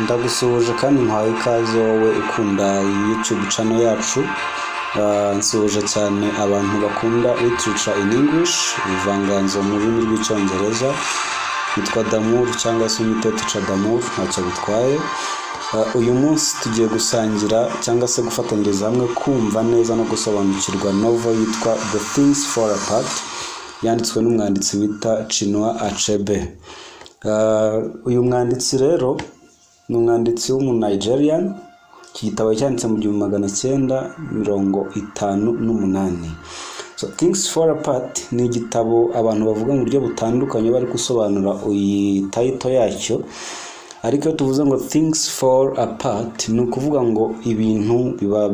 Ndagusuhuje kandi nkwaye ikaze wowe ukunda YouTube channel yacu. Nsuhuje cyane abantu bakunda literature in English, ubuvanganzo mu rurimi rw'icyongereza. Nitwa Damour cyangwa se unyite Teacher Damour, ntacyo bitwaye. Uyu munsi tugiye gusangira cyangwa se gufatanyiriza hamwe kumva neza no gusobanukirwa novel yitwa The Things Fall Apart, yanditswe n'umwanditsi wita Chinua Achebe. Uyu mwanditsi rero ni umwanditsi w'umu-Nigerian. Iki gitabo cyanditse mu 1958. So Things Fall Apart ni igitabo abantu bavuga mu buryo butandukanye bari gusobanura iyi title yacyo. Ariko tuvuze ngo Things Fall Apart ni ukuvuga ngo ibintu biba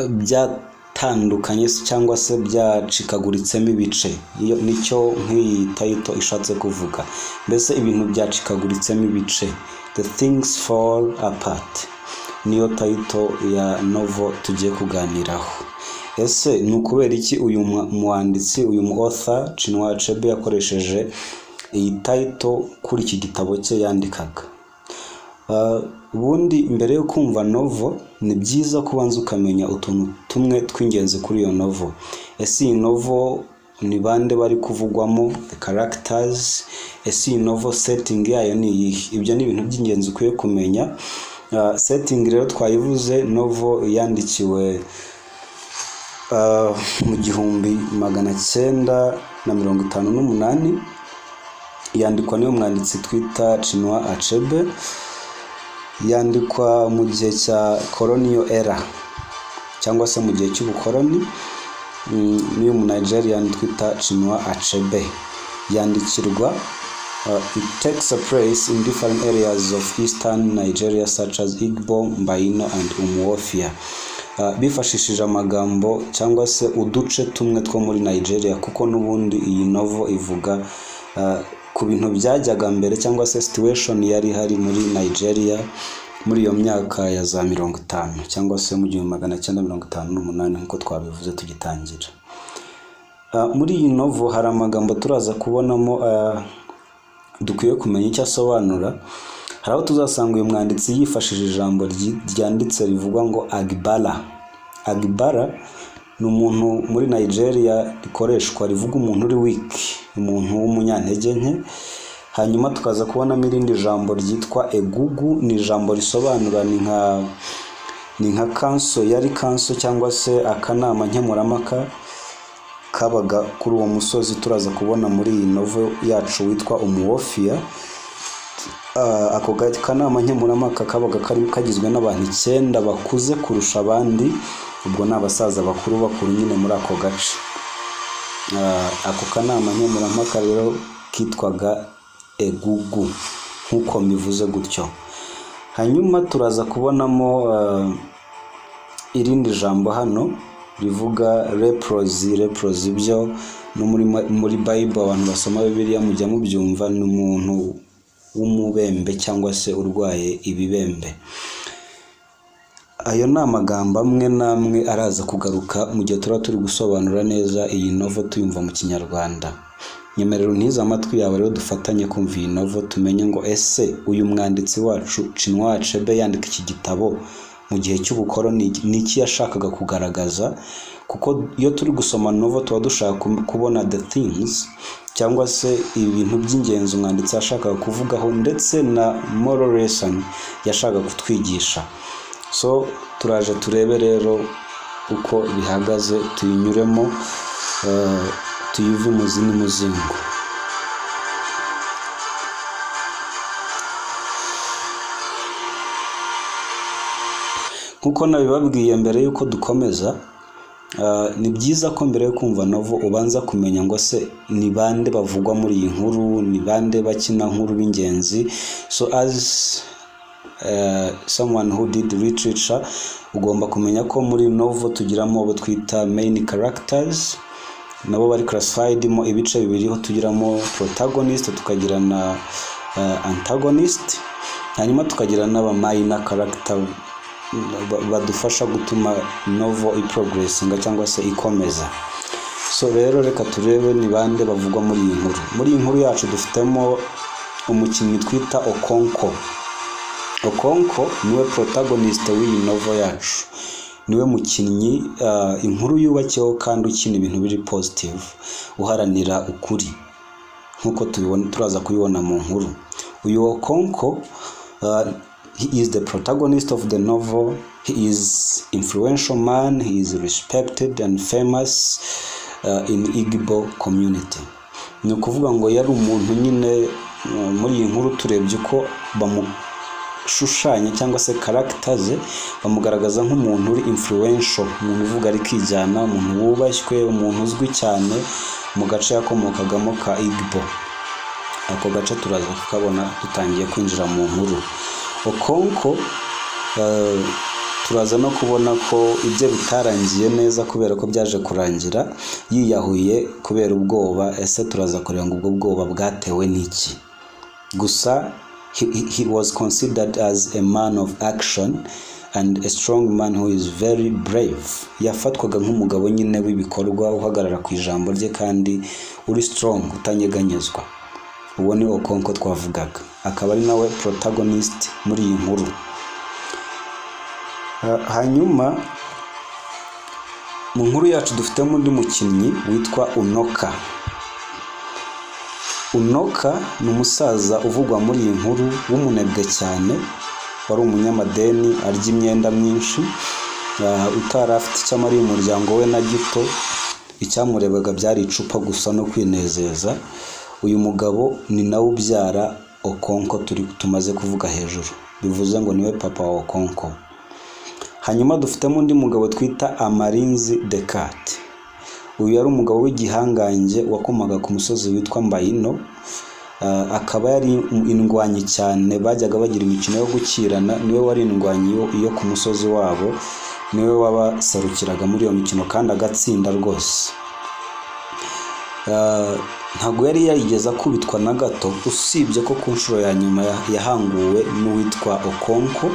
byatandukanye cyangwa se byacikaguritsemo ibice. Iyo nicyo nk'iyi title ishatse kuvuga. Mbese ibintu byacikaguritsemo ibice. The Things Fall Apart niyo title ya novel tugiye kuganiraho. Ese ni ukubera iki uyu mwanditsi, uyu author Chinua Achebe yakoresheje iyi title kuri iki gitabo cye yandikaga? Ubundi mbere yo kumva novel ni byiza kubanza ukamenya utuntu tumwe tw'ingenzi kuri iyo novel. Ese iyi novel ni bande bari kuvugwamo, the characters? Ese iyi novel setting yayo ni iyihe? Ibyo ni ibintu by'ingenzi ukwiye kumenya. Setting rero twayivuze, novel yandikiwe mu 1958, yandikwa niyo mwanditsi twita Chinua Achebe. Yandikwa mu gihe cya colonial era cyangwa se mu gihe cy'ubukoloni. Niyo mu-Nigerian twita Chinua Achebe. Yandikirwa it takes a place in different areas of eastern Nigeria such as Igbo, Mbaino and Umuofia. Bifashishije amagambo cyangwa se uduce tumwe two muri Nigeria, kuko n'ubundi iyi novel ivuga ku bintu byajyaga mbere cyangwa se situation yari hari muri Nigeria muri iyo myaka ya za 50 cyangwa se mu 1958 nkuko twabivuze tugitangira. Muri iyi novel hari amagambo turaza kubonamo dukwiye kumenya icyo asobanura. Hari aho tuzasanga uyu mwanditsi yifashishije ijambo ryanditse rivuga ngo Agbala. Agbala ni umuntu muri Nigeria rikoreshwa rivuga umuntu uri weak, umuntu w'umunyantege nke. Hanyuma tukaza kubonamo irindi jambo ryitwa Egugu, ni ijambo risobanura ni nka council, yari council cyangwa se akanama nkemurampaka kabaga kuri uwo musozi turaza kubona muri iyi novel yacu witwa Umuofia. Ako kanama nkemurampaka kabaga kagizwe n'abantu 9 bakuze kurusha abandi, ubwo n'abasaza bakuru nyine muri ako gace. Ako kanama nkemurampaka rero kitwaga Egugu nkuko mivuze gutyo. Hanyuma turaza kubonamo irindi jambo hano rivuga leprosy. Byo no muri Bible abantu basoma Bibiliya mujya mubyumva, ni umuntu w'umubembe cyangwa se urwaye ibibembe. Ayo ni amagambo amwe namwe araza kugaruka mu gihe turi gusobanura neza iyi novel tuyumva mu Kinyarwanda. Nyemerero ntiza amatwi yawe rero dufatanye kumva iyi novel tumenye ngo ese uyu mwanditsi wacu Chinua Achebe yandika iki gitabo mu gihe cy'ubukoloni niki yashakaga kugaragaza. Kuko iyo turi gusoma novel tuba dushaka kubona the things cyangwa se ibintu by'ingenzi umwanditsi yashakaga kuvugaho, ndetse na moral lesson yashakaga kutwigisha. So turaje turebe rero uko bihagaze, tuyinyuremo tuyive muzi n'umuzingo. Nkuko nabibabwiye mbere yuko dukomeza, ni byiza ko mbere yo kumva novel ubanza kumenya ngo se ni bande bavugwa muri iyi nkuru, ni bande bakina nkuru b'ingenzi. So as someone who did literature, ugomba kumenya ko muri novel tugiramo abo twita main characters, nabo bari classified mo ibice bibiri, ho tugiramo protagonist tukagira na antagonist, hanyuma tukagira n'aba minor character badufasha gutuma novel iprogressinga cyangwa se ikomeza. So rero reka turebe ni bande bavugwa muri iyi nkuru. Muri iyi nkuru yacu dufitemo umukinnyi twita Okonkwo. Okonkwo niwe protagonist w'iyi novel yacu, niwe mukinnyi inkuru yubakiyeho kandi ukina ibintu biri positive, uharanira ukuri nkuko turaza kubibona mu nkuru. Uyu Okonkwo he is the protagonist of the novel. He is influential man. He is respected and famous in Igbo community. Ni ukuvuga ngo yari umuntu nyine muri iyi nkuru turebye uko bamushushanya cyangwa se character ze bamugaragaza nk'umuntu uri influential, umuntu uvuga ari kijyana, umuntu wubashywe, umuntu uzwi cyane mu gace yakomokagamo ka Igbo. Ako gace turaza kukabona dutangiye kwinjira mu nkuru. Okonkwo turaza no kubona ko ibyo bitarangiye neza kubera ko byaje kurangira yiyahuye kubera ubwoba. Ese turaza kureba ngo ubwo bwoba bwatewe n'iki? Gusa he was considered as a man of action and a strong man who is very brave. Yafatwaga nk'umugabo nyine w'ibikorwa, uhagarara ku ijambo rye kandi uri strong, utanyeganyezwa. Uwo ni Okonkwo twavugaga, akaba ari nawe protagonist muri iyi nkuru. Hanyuma mu nkuru yacu dufitemo undi mukinnyi witwa Unoka. Unoka ni umusaza uvugwa muri iyi nkuru w'umunebwe cyane, wari umunyamadeni, arya imyenda myinshi, utari afite icyo amariye umuryango we na gito. Icyamurebaga byari icupa gusa no kwinezeza. Uyu mugabo ni nawe ubyara Okonkwo tumaze kuvuga hejuru, bivuze ngo niwe papa wa Okonkwo. Hanyuma dufitemo undi mugabo twita Amarinzi Descartes. Uyu yari umugabo w'igihangange wakomaga ku musozi witwa Mbayino. Akaba yari indwanyi cyane, bajyaga bagira imikino yo gukirana, niwe wari indwanyi iyo ku musozi wabo, niwe wabaserukiraga muri iyo mikino kandi agatsinda rwose. Ntabwo yari yarigeze akubitwa na gato, usibye ko ku nshuro ya nyuma yahanguwe n'uwitwa Okonkwo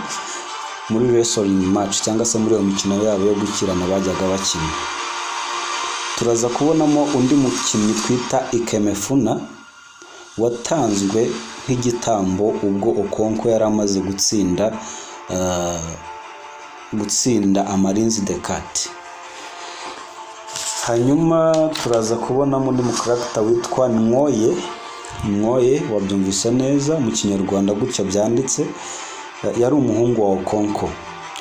muri wrestling match cyangwa se muri iyo mikino yabo yo gukirana bajyaga bakina. Turaza kubonamo undi mukinnyi twita Ikemefuna watanzwe nk'igitambo ubwo Okonkwo yari amaze gutsinda Amarinzi Descartes. Hanyuma turaza kubonamo undi mukarakita witwa Nwoye. Nwoye wabyumvise neza mu Kinyarwanda gutya byanditse, yari umuhungu wa Okonkwo.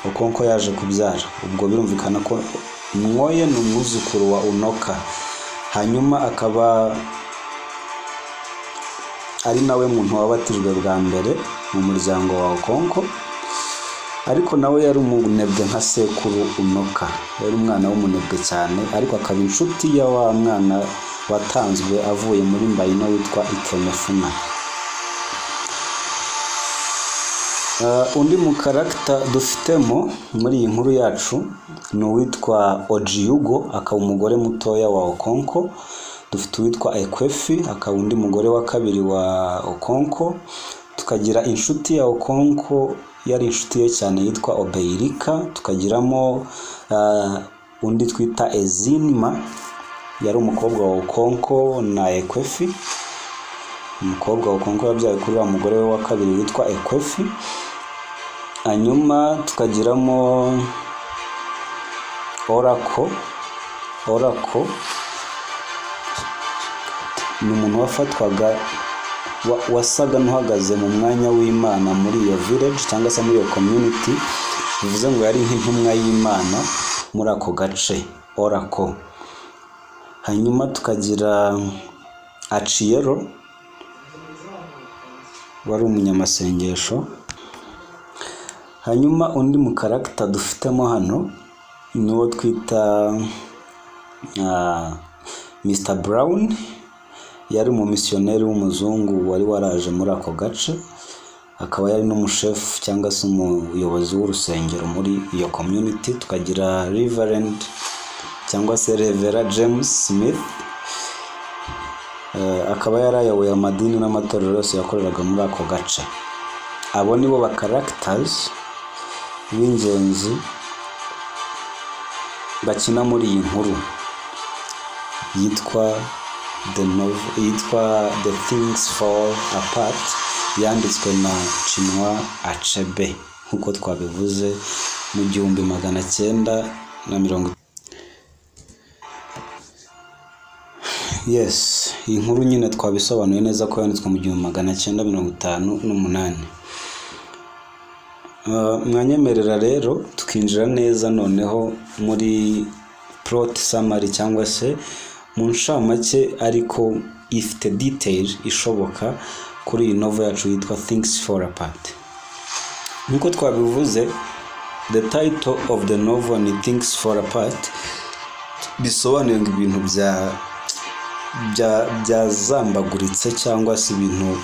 Okonkwo yaje kubyara, ubwo birumvikana ko Nwoye ni umwuzukuru wa Unoka. Hanyuma akaba ari nawe muntu wabatijwe bwa mbere mu muryango wa Okonkwo, ariko nawe yari umunebwe nka sekuru Unoka. Yari umwana w'umunebwe cyane, ariko akaba inshuti ya wa mwana watanzwe avuye muri Mbayino witwa Ikemefuna. Undi mukarakita dufitemo muri iyi nkuru yacu ni uwitwa Ojiugo, akaba umugore mutoya wa Okonkwo. Dufite uwitwa Ekwefi, akaba undi mugore wa kabiri wa Okonkwo. Tukagira inshuti ya Okonkwo, yari inshuti ye cyane yitwa Obeirika. Tukagiramo undi twita Ezinma, yari umukobwa wa Okonkwo na Ekwefi. Umukobwa wa Okonkwo yabyaye kuri wa mugore we wa kabiri witwa Ekwefi. Hanyuma tukagiramo Orako ni umuntu wafatwaga wasaga n'uhagaze mu mwanya w'Imana muri iyo village cyangwa se muri iyo community, bivuze ngo yari nk'intumwa y'Imana muri ako gace, Orako. Hanyuma tukagira Achiero, wari umunyamasengesho. Hanyuma undi mukarakita dufitemo hano ni uwo twita Mr. Brown. Yari umumisiyoneri w'umuzungu wari waraje muri ako gace, akaba yari n'umushefu cyangwa se umuyobozi w'urusengero muri iyo community. Tukagira Reverend cyangwa se Revera James Smith, akaba yarayoboye amadini n'amatorero yose yakoreraga muri ako gace. Abo nibo ba characters b'ingenzi bakina muri iyi nkuru yitwa yitwa The Things Fall Apart, yanditswe na Chinua Achebe nk'uko twabivuze mu 1950. Yes, iyi nkuru nyine twabisobanuye neza ko yanditswe mu 1958. Mwanyemerera rero tukinjira neza noneho muri plot summary cyangwa se mu nshamake ariko ifite detail ishoboka kuri iyi novel yacu yitwa Things Fall Apart. Nkuko twabivuze, the title of the novel ni Things Fall Apart, bisobanuye ngo ibintu byazambaguritse cyangwa se ibintu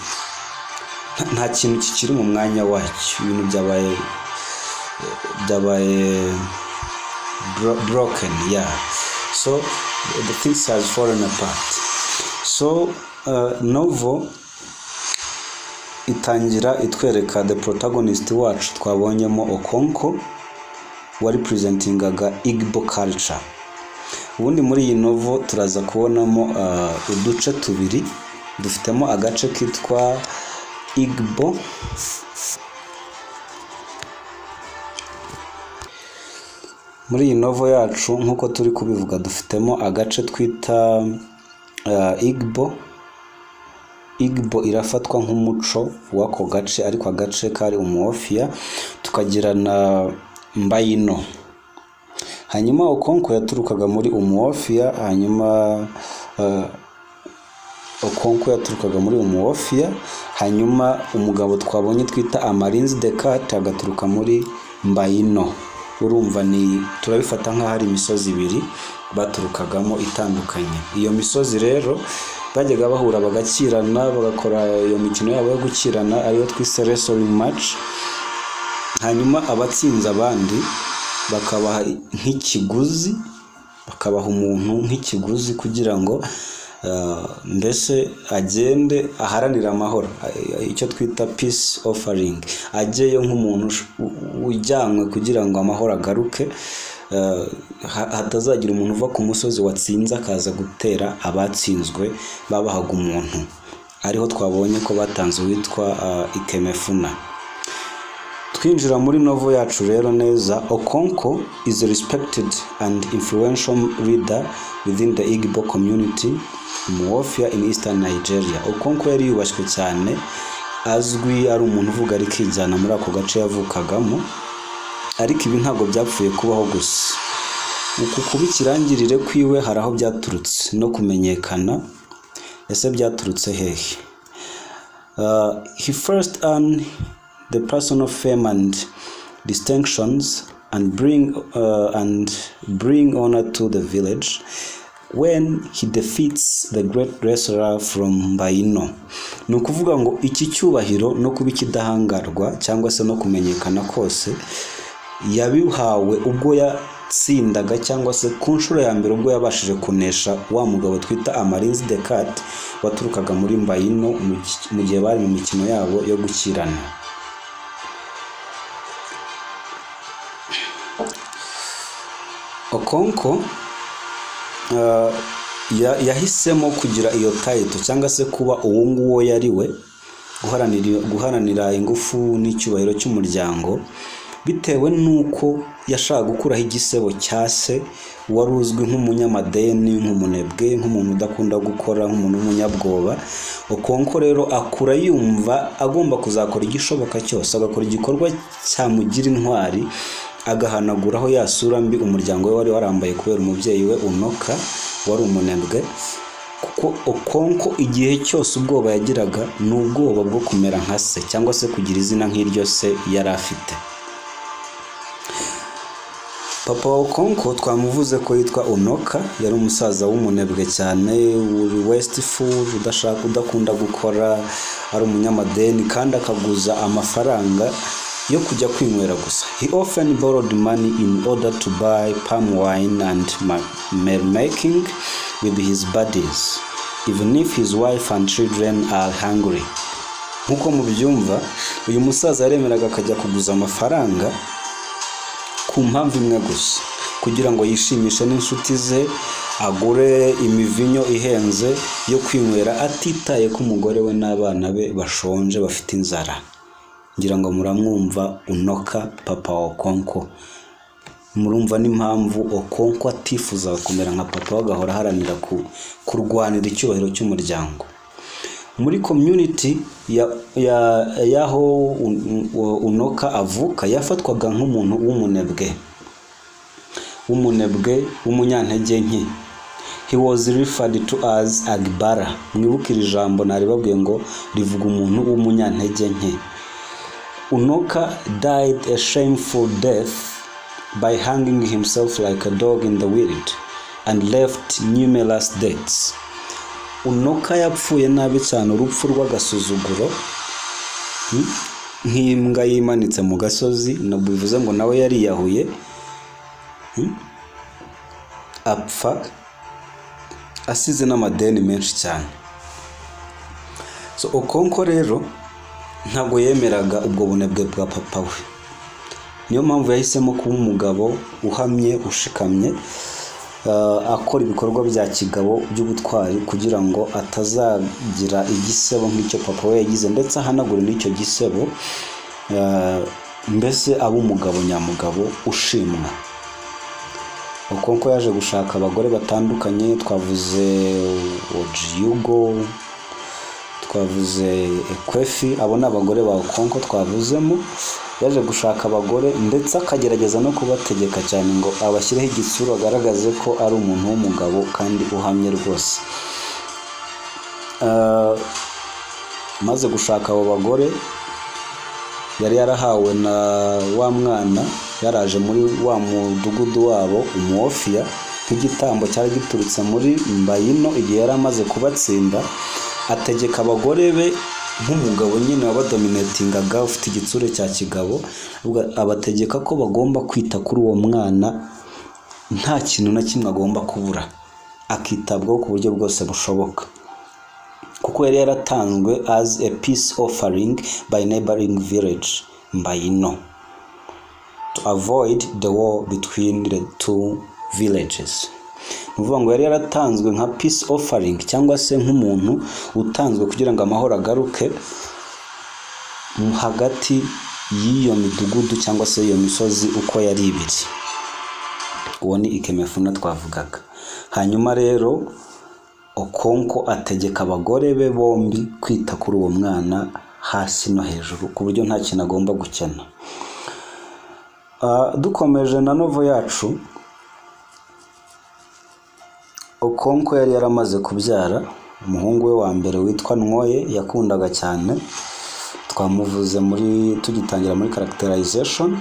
nta kintu kikiri mu mwanya wacyo, ibintu byabaye broken, so the things has fallen apart. So novel itangira itwereka the protagonist wacu twabonyemo Okonkwo wari presentingaga Igbo culture. Ubundi muri iyi novel turaza kubonamo uduce tubiri, dufitemo agace kitwa Igbo muri iyi novel yacu. Nkuko turi kubivuga, dufitemo agace twita Igbo. Igbo irafatwa nk'umuco wako gace, ariko agace kari Umuofia. Tukagira na Mbayino. Hanyuma Okonkwo yaturukaga muri Umuofia, hanyuma umugabo twabonye twita Amarinzi Descartes agaturuka muri Mbayino. Urumva ni turabifata nka hari imisozi ibiri baturukagamo itandukanye. Iyo misozi rero bajyaga bahura bagakirana, bagakora iyo mikino yabo yo gukirana ariyo twise wrestling match. Hanyuma abatsinze abandi bakabaha nk'ikiguzi, bakabaha umuntu nk'ikiguzi kugira ngo mbese agende aharanira amahoro, icyo twita peace offering. Ajeyo nk'umuntu ujyanwe kugira ngo amahoro agaruke, hatazagira umuntu uva ku musozi watsinze akaza gutera abatsinzwe, babahaga umuntu. Ariho twabonye ko batanze witwa Ikemefuna. Twinjira muri novel yacu rero neza, Okonkwo is a respected and influential leader within the Igbo community Umuofia in Eastern Nigeria. Okonkwo yari yubashywe cyane, azwi ari umuntu uvuga ari kijyana muri ako gace yavukagamo. Ariko ibi ntabwo byapfuye kubaho gusa. Uku kubikirangirire kwiwe hari aho byaturutse no kumenyekana. Ese byaturutse hehe? He first earned the personal fame and distinctions and bring honor to the village when he defeats the great wrestler from Mbayino. Ni ukuvuga ngo iki cyubahiro no kuba ikidahangarwa cyangwa se no kumenyekana kose yabihawe ubwo yatsindaga cyangwa se ku nshuro ya mbere ubwo yabashije kunesha wa mugabo twita Amarinzi Descartes waturukaga muri Mbayino mu gihe bari mu mikino yabo yo gukirana. Okonkwo yahisemo kugira iyo title cyangwa se kuba uwo nguwo yari we, guharanira ingufu n'icyubahiro cy'umuryango, bitewe nuko yashaka gukuraho igisebo cya se wari uzwi nk'umunyamadeni, nk'umunebwe, nk'umuntu udakunda gukora, nk'umuntu w'umunyabwoba. Okonkwo rero akura yumva agomba kuzakora igishoboka cyose, agakora igikorwa cyamugira intwari, agahanaguraho yasura mbi umuryango we wari warambaye kubera umubyeyi we Unoka wari umunebwe. Kuko Okonkwo igihe cyose ubwoba yagiraga ni ubwoba bwo kumera nka se cyangwa se kugira izina nk'iryo se yari afite. Papa wa Okonkwo twamuvuze ko yitwa Unoka, yari umusaza w'umunebwe cyane, wasteful, udakunda gukora, ari umunyamadeni kandi akaguza amafaranga yo kujya kwinywera gusa. He often borrowed money in order to buy palm wine and merrymaking with his buddies, even if his wife and children are hungry. Nkuko mubyumva, uyu musaza yaremeraga akajya kuguza amafaranga ku mpamvu imwe gusa, kugira ngo yishimishe n'inshuti ze, agure imivinyo ihenze yo kwinywera atitaye ko umugore we n'abana be bashonje bafite inzara. Ngira ngo muramwumva Unoka papa wa Okonkwo. Murumva n'impamvu Okonkwo atifuza kumera nka papa agahora haranira kurwanira icyubahiro cy'umuryango. Muri community yaho Unoka avuka yafatwaga nk'umuntu w'umunebwe w'umunyantege nke. He was referred to as Agbara. Mwibukira ijambo nari babwiye ngo rivuga umuntu w'umunyantege nke. Unoka died a shameful death by hanging himself like a dog in the wind and left numerous debts. Unoka yapfuye nabi cyane urupfu rw'agasuzuguro nk'imbwa yimanitse mu gasozi, nabivuze ngo nawe yari yahuye apfa asize n'amadeni menshi cyane. So Okonkwo rero ntabwo yemeraga ubwo bunebwe bwa papa we. Niyo mpamvu yahisemo kuba umugabo uhamye ushikamye, akora ibikorwa bya kigabo by'ubutwari kugira ngo atazagira igisebo nk'icyo papa we yagize, ndetse ahanagura n'icyo gisebo, mbese aba umugabo nyamugabo ushimwa. Okonkwo yaje gushaka abagore batandukanye, twavuze Ojiugo, twavuze Ekwefi, abo ni abagore ba Okonkwo twavuzemo. Yaje gushaka abagore ndetse akagerageza no kubategeka cyane ngo abashyireho igitsura agaragaze ko ari umuntu w'umugabo kandi uhamye rwose. Maze gushaka abo bagore yari yarahawe na wa mwana, yaraje muri wa mudugudu wabo Umuofia nk'igitambo cyari giturutse muri Mbayino igihe yari amaze kubatsinda, ategeka abagore be nk'umugabo nyine wabadominatingaga ufite igitsure cya kigabo, abategeka ko bagomba kwita kuri uwo mwana nta kintu na kimwe agomba kubura, akitabwaho ku buryo bwose bushoboka, kuko yari yaratanzwe as a peace offering by neighboring village Mbayino to avoid the war between the two villages. Nuvuga ngo yari yaratanzwe nka peace offering cyangwa se nk'umuntu utanzwe kugira ngo amahoro agaruke hagati y'iyo midugudu cyangwa se iyo misozi uko yari ibiri. Uwo ni Ikemefuna twavugaga. Hanyuma rero Okonkwo ategeka abagore be bombi kwita kuri uwo mwana hasi no hejuru ku buryo nta kintu agomba gukena. Dukomeje na novo yacu, Okonkwo yari yaramaze kubyara umuhungu we wa mbere witwa Nwoye, yakundaga cyane, twamuvuze muri tugitangira muri characterization.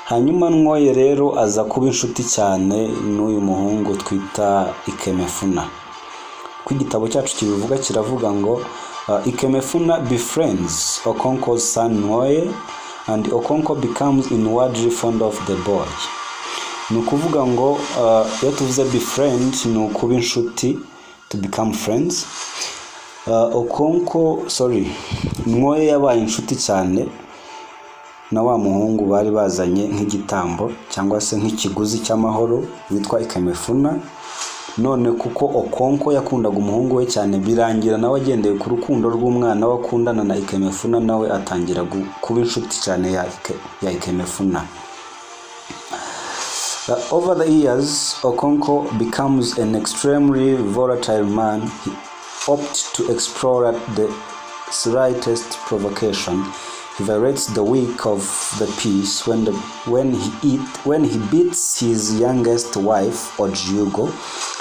Hanyuma Nwoye rero aza kuba inshuti cyane n'uyu muhungu twita Ikemefuna. Ku igitabo cyacu kibivuga kiravuga ngo Ikemefuna befriends Okonkwo's son Nwoye and Okonkwo becomes inwardly fond of the boy. Ni ukuvuga ngo iyo tuvuze befriend ni ukuba inshuti, to become friends. Nwoye yabaye inshuti cyane na wa muhungu bari bazanye nk'igitambo cyangwa se nk'ikiguzi cy'amahoro witwa Ikemefuna. None kuko Okonkwo yakundaga umuhungu we cyane, birangira nawe agendeye ku rukundo rw'umwana we akundana na Ikemefuna, nawe atangira kuba inshuti cyane ya Ikemefuna. Over the years, Okonkwo becomes an extremely volatile man. He opts to explore at the slightest provocation. He violates the week of the peace when he beats his youngest wife Ojiugo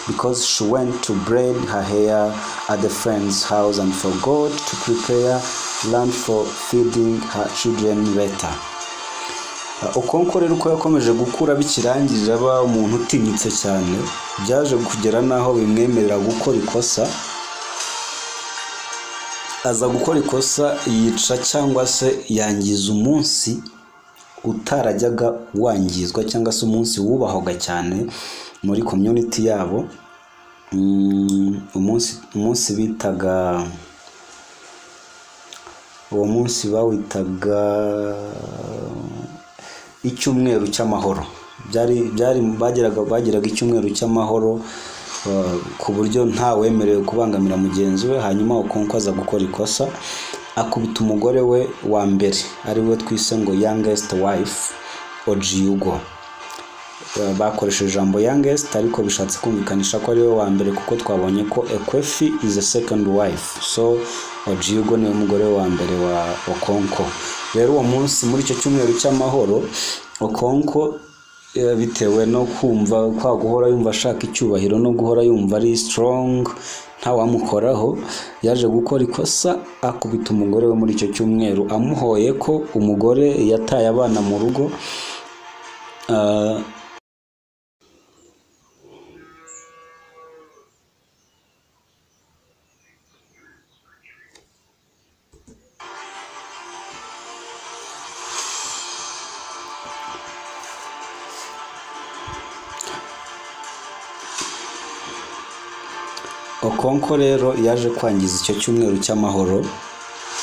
because she went to braid her hair at the friend's house and forgot to prepare lunch for feeding her children later. Okonkwo rero uko yakomeje gukura bikirangirira aba umuntu utinyitse cyane, byaje kugera naho bimwemerera gukora ikosa. Aza gukora ikosa, yica cyangwa se yangiza umunsi utarajyaga wangizwa cyangwa se umunsi wubahwaga cyane muri community yabo. Umunsi bitaga, uwo munsi bawitaga icyumweru cy'amahoro. Bagiraga icyumweru cy'amahoro ku buryo nta wemerewe kubangamira mugenzi we. Hanyuma Okonkwo aza gukora ikosa akubita umugore we wa mbere ari we twise ngo youngest wife Ojiugo. Bakoresheje ijambo youngest ariko bishatse kumvikanisha ko ari we wa mbere, kuko twabonye ko Ekwefi is a second wife, so Ojiugo niwe mugore wa mbere wa Okonkwo. Rero uwo munsi muri icyo cyumweru cy'amahoro Okonkwo bitewe no kumva kwa guhora yumva ashaka icyubahiro no guhora yumva ari strong nta wamukoraho, yaje gukora ikosa akubita umugore we muri icyo cyumweru amuhoye ko umugore yataye abana mu rugo. Okonkwo rero yaje kwangiza icyo cyumweru cy'amahoro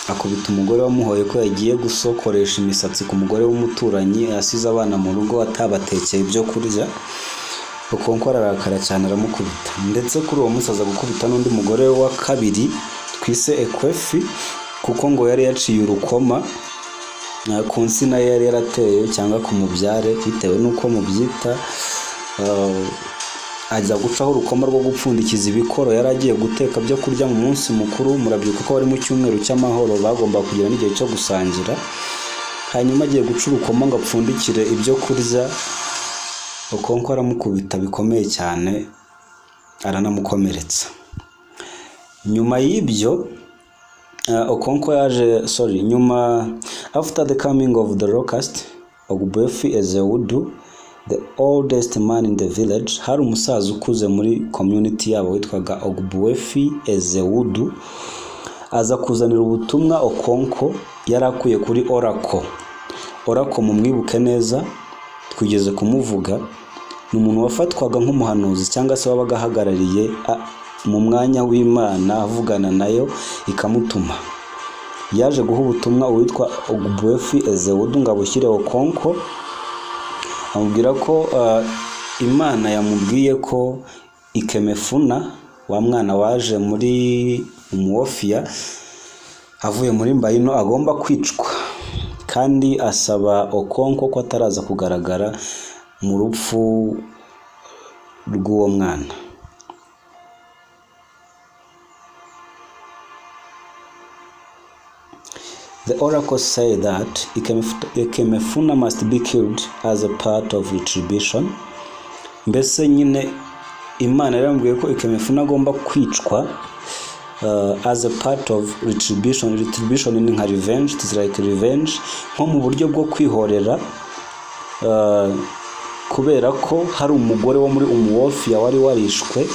akubita umugore wamuhoye ko yagiye gusokoresha imisatsi ku mugore w'umuturanyi asize abana mu rugo atabatekeye ibyo kurya. Okonkwo ararakara cyane aramukubita, ndetse kuri uwo munsi aza gukubita n'undi mugore wa kabiri twise Ekwefi, kuko ngo yari yaciye urukoma ku nsina yari yarateye cyangwa ku mubyare bitewe n'uko mubyita. Ajya gucaho urukoma rwo gupfundikiza ibikoro yari agiye guteka byo kurya mu munsi mukuru. Murabyuka ko bari mu cyumweru cy'amahoro bagomba kugira n'igihe cyo gusangira. Hanyuma agiye guca urukoma ngo apfundikire ibyo kurya, Okonkwo aramukubita bikomeye cyane aranamukomeretsa. Nyuma y'ibyo Okonkwo after the coming of the locust, Ogbuefi Ezeudu, the oldest man in the village, hari umusaza ukuze muri community yabo witwaga Ogbuefi Ezeudu, aza kuzanira ubutumwa Okonkwo yarakuye kuri Oracle mu mwibuke neza twigeze kumuvuga. Ni umuntu wafatwaga nk'umuhanuzi cyangwa se wabaga ahagarariye mu mwanya w'Imana avugana nayo ikamutuma. Yaje guha ubutumwa uwitwa Ogbuefi Ezeudu ngo abushyire Okonkwo, amubwira ko Imana yamubwiye ko Ikemefuna wa mwana waje muri Umuofia avuye muri Mbayino agomba kwicwa, kandi asaba Okonkwo ko ataraza kugaragara mu rupfu rw'uwo mwana. The oracle said that Ikemefuna must be killed as a part of retribution. Mbese nyine Imana yarambwiye ko Ikemefuna agomba kwicwa as a part of retribution. Retribution ni nka revenge, it is like revenge, nko mu buryo bwo kwihorera, kubera ko hari umugore wo muri Umuofia wari warishwe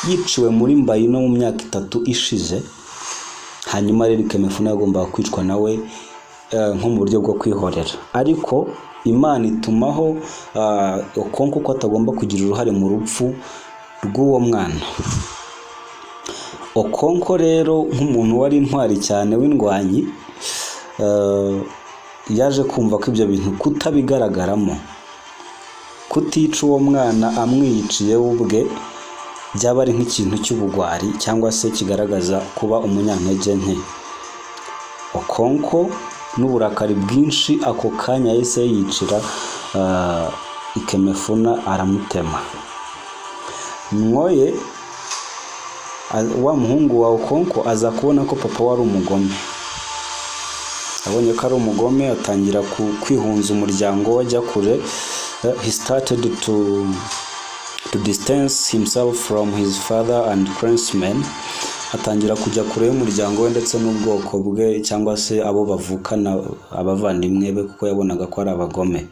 yiciwe muri Mbayino mu myaka 3 ishize. Hanyuma rero Ikemefuna yagomba kwicwa nawe nko mu buryo bwo kwihorera, ariko Imana itumaho Okonkwo ko atagomba kugira uruhare mu rupfu rw'uwo mwana. Okonkwo rero nk'umuntu wari intwari cyane w'indwanyi, yaje kumva ko ibyo bintu kutabigaragaramo, kutica uwo mwana amwiyiciye ubwe, byaba ari nk'ikintu cy'ubugwari cyangwa se kigaragaza kuba umunyantege nke. Okonkwo n'uburakari bwinshi ako kanya yahise yicira Ikemefuna aramutema. Mwoye wa muhungu wa Okonkwo aza kubona ko papa wari umugome. Abonye ko ari umugome atangira kwihunza umuryango wajya kure. He started to distance himself from his father and clansmen. Atangira kujya kure y'umuryango we ndetse n'ubwoko bwe cyangwa se abo bavukana abavandimwe be, kuko yabonaga ko ari abagome.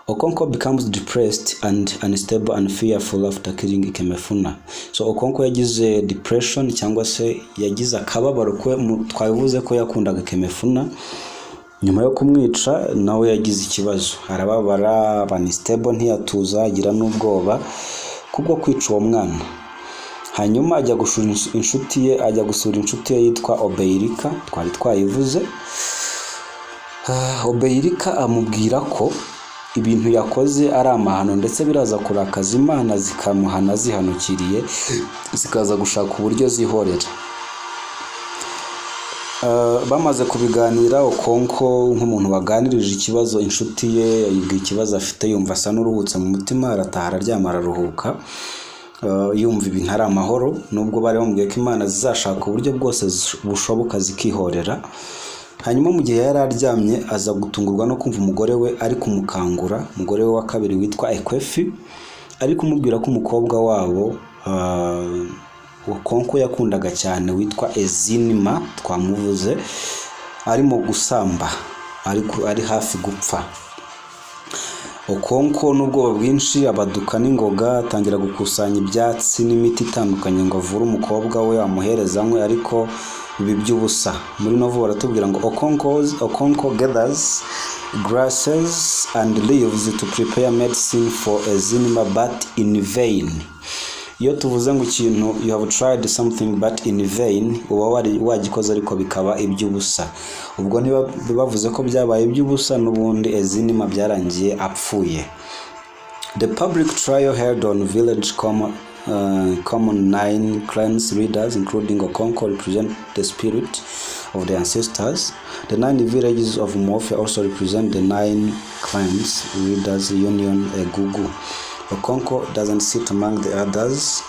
Okonkwo becomes depressed and unstable and fearful after killing Ikemefuna. So Okonkwo yagize depression cyangwa se yagize akababaro ko twavuze ko yakundaga Ikemefuna. Nyuma yo kumwica nawe yagize ikibazo, arababara, unstable, ntiyatuza, agira n'ubwoba kubwo kwica uwo mwana. Hanyuma ajya gusura inshuti ye yitwa Obeirika, twari twayivuze. Obeirika amubwira ko ibintu yakoze ari amahano, ndetse biraza kurakaza Imana zikamuhana zihanukiriye, zikaza gushaka uburyo zihorera. Bamaze kubiganira, Okonkwo nk'umuntu waganirije ikibazo inshuti ye, yibwiye ikibazo afite, yumva asa n'uruhutse mu mutima, arataha araryama araruhuka, yumva ibintu ari amahoro, nubwo bari bamubwiye ko Imana zizashaka uburyo bwose bushoboka zikihorera. Hanyuma mu gihe yari aryamye aza gutungurwa no kumva umugore we ari kumukangura, umugore we wa kabiri witwa Ekwefi, ari kumubwira ko umukobwa wabo Okonkwo yakundaga cyane witwa Ezinima twamuvuze arimo gusamba, ari hafi gupfa. Okonkwo n'ubwoba bwinshi abaduka n'ingoga, atangira gukusanya ibyatsi n'imiti itandukanye ngo avure umukobwa we amuhereza anywe, ariko ibi by'ubusa. Muri novo baratubwira ngo Okonkwo gathers grasses and leaves to prepare medicine for Ezinima but in vain. Iyo tuvuze ngo ikintu you have tried something but in vain, uba wagikoze ariko bikaba iby'ubusa. Ubwo bavuze ko byabaye iby'ubusa, n'ubundi Ezinima byarangiye apfuye. The public trial held on village common 9 clans leaders, including Okonkwo, represent the spirit of the ancestors. The 9 villages of Umuofia also represent the 9 clans leaders union Egugu. Okonkwo doesn't sit among the others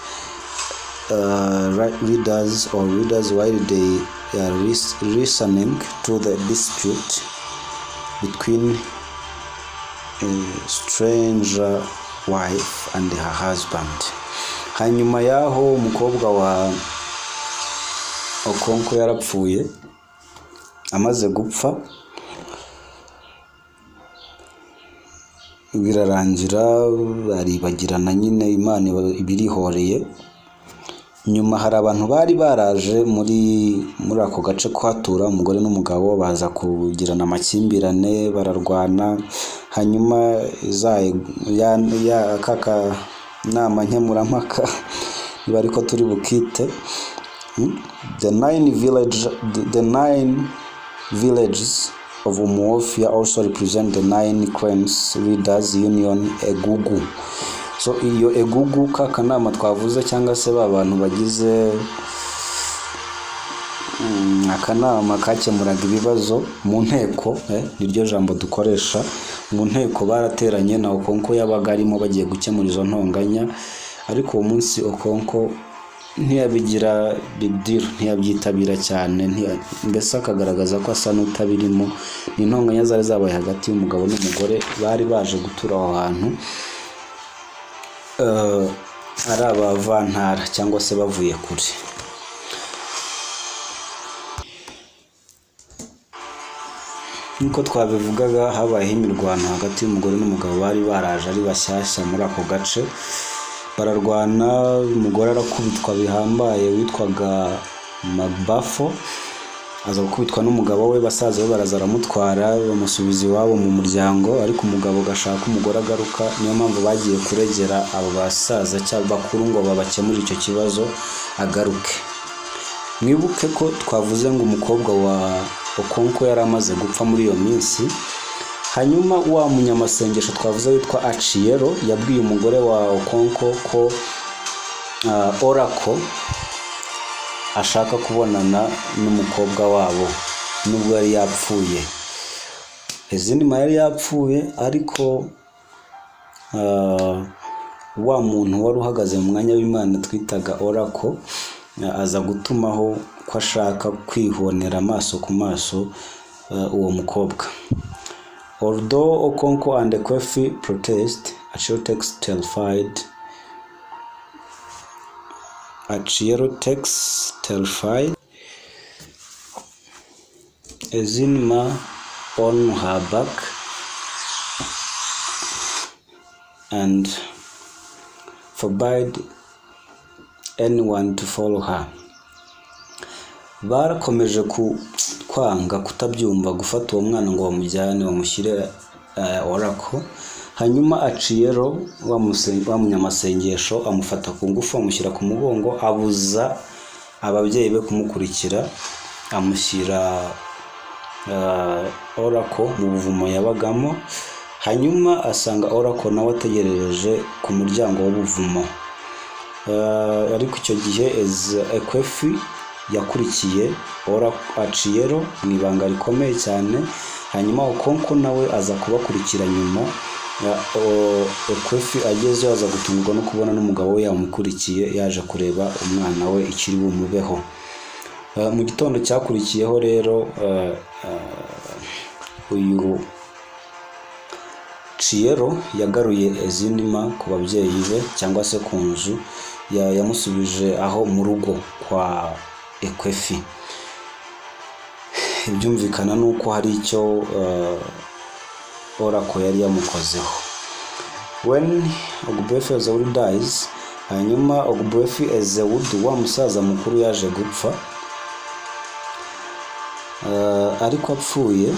leaders while they are listening to the dispute between a stranger wife and her husband. Hanyuma yaho umukobwa wa Okonkwo yarapfuye, amaze gupfa birarangira, aribagirana nyine, Imana ibirihoreye. Nyuma hari abantu bari baraje muri ako gace kuhatura, umugore n'umugabo baza kugirana amakimbirane, bararwana. Hanyuma kaka nama nkemurampaka niba ariko turi bukite, the 9 villages of Umuofia also represent the 9 clans leaders union Egugu. So iyo Egugu kakanama twavuze, cyangwa se abantu bagize akanama kakemuraga ibibazo mu nteko, niryo jambo dukoresha. Mu nteko barateranye na Okonkwo yabaga arimo bagiye gukemura izo ntonganya, ariko uwo munsi Okonkwo ntiyabigira big deal, ntiyabyitabira cyane, mbese akagaragaza ko asa n'utabirimo. Ni intonganya zari zabaye hagati y'umugabo n'umugore bari baje gutura aho hantu, ari abavantara cyangwa se bavuye kure. Niko twabivugaga, habayeho imirwano hagati y'umugore n'umugabo bari baraje ari bashyashya muri ako gace, bararwana. Umugore arakubitwa bihambaye witwaga Magbafo, aza gukubitwa n'umugabo we, basaza be baraza aramutwara bamusubiza iwabo mu muryango, ariko umugabo gashaka umugore agaruka. Niyo mpamvu bagiye kuregera abo basaza cyangwa bakuru ngo babakemure icyo kibazo agaruke. Mwibuke ko twavuze ngo umukobwa wa Okonkwo yari amaze gupfa muri iyo minsi. Hanyuma wa munyamasengesho twavuze witwa Achiero yabwiye umugore wa Okonkwo ko Oracle ashaka kubonana n'umukobwa wabo nubwo yari yapfuye. Ezinima yari yapfuye, ariko wa muntu wari uhagaze mu mwanya w'Imana twitaga Oracle aza gutumaho ko ashaka kwihonera amaso ku maso uwo mukobwa. Although Okonkwo and Ekwefi protest, Achiero terrified, Ezinima on her back and forbade anyone to follow her. Barakomeje kwanga kutabyumva gufata uwo mwana ngo bamujyane bamushyire Oracle. Hanyuma Achiero wa munyamasengesho amufata ku ngufu amushyira ku mugongo, abuza ababyeyi be kumukurikira, amushyira Oracle mu buvumo yabagamo. hanyuma asanga Oracle nawe ategerereje ku muryango w'ubuvumo. Ariko icyo gihe Ekwefi yakurikiye Achiero mu ibanga rikomeye cyane, hanyuma Okonkwo nawe aza kubakurikira nyuma. Ekwefi ageze aza gutungurwa no kubona n'umugabo we yamukurikiye yaje kureba umwana we ikiri bumubeho. Mu gitondo cyakurikiyeho rero uyu Chiero yagaruye Ezinima ku babyeyi be cyangwa se ku nzu, yamusubije aho mu rugo kwa Ekwefi. Byumvikana nuko hari icyo Oracle yari yamukozeho. When Ogbuefi Ezeudu dies, hanyuma Ogbuefi Ezeudu wa musaza mukuru yaje gupfa, ariko apfuye